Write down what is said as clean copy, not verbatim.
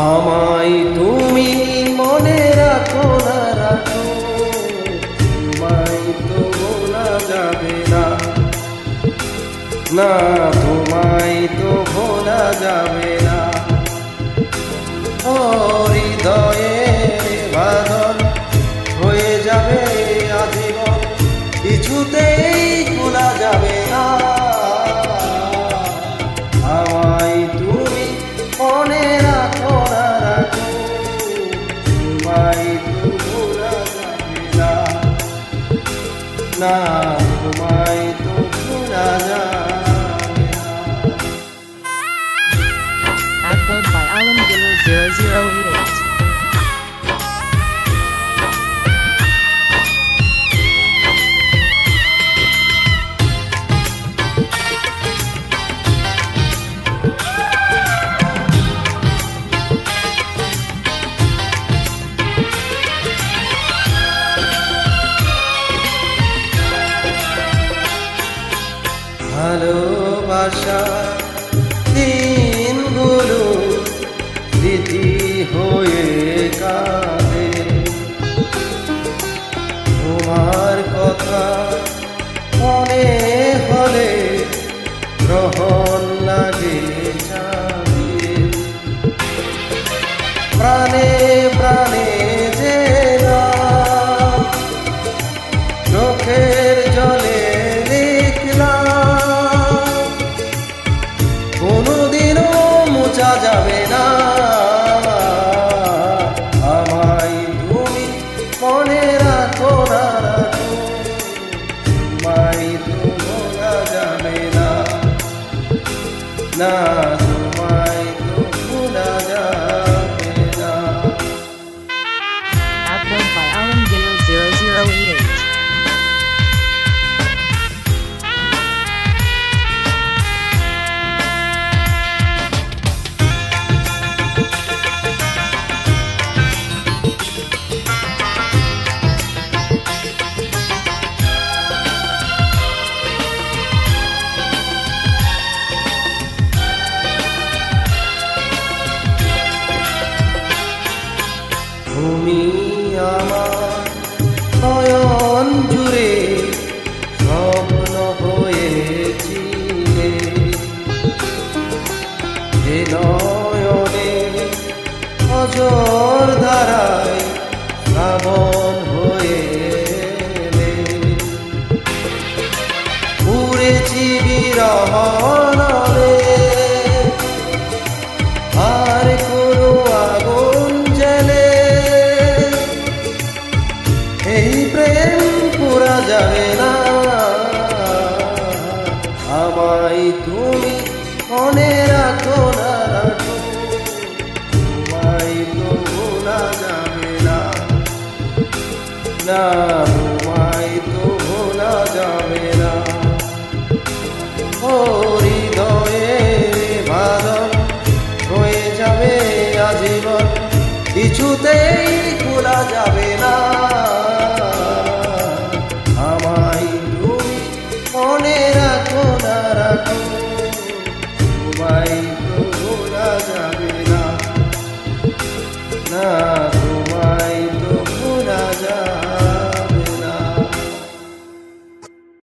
আমায় তুমি মনে রাখো না রাখো, তোমায় তো ভোলা যাবে না, না তোমায় তো ভোলা যাবে না। ও হৃদয়ে বাঁধন হয়ে যাবে আজীবন, কিছুতেই ভোলা যাবে না। আমায় তুমি মনে রাখো না রাখো, তোমায় তো ভোলা যাবে না, না তোমায় তো ভোলা যাবে না। Upload by Alamgiller 0088. ভালোবাসা দিনগুলো স্মৃতি হয়ে কাঁদে, তোমার কথা মনে হলে গ্রহণ লাগে যাবে, প্রাণে প্রাণে যে না চোখের জলে কোনদিনও মোছা যাবে না। আমায় তুমি মনে রাখো না রাখো, তোমায় তো ভোলা যাবে না, না তোমায় তো ভোলা যাবে না। Upload by Alamgiller 0088. তুমি আমার নয়ন জুড়ে স্বপ্ন হয়েছিলে, যে নয়নে অজর ধারায় শ্রাবণ হয়ে এলে, ঘুরেছি বিরহ নলে আর কোনো আগুন জেলে, এই প্রেম পুরা যাবে না। আমায় তুমি মনে রাখো না রাখো, তোমায় তো ভোলা যাবে না, না তোমায় তো ভোলা যাবে না। ও হৃদয়ে বাঁধন হয়ে যাবে আজীবন, কিছুতেই ভোলা যাবে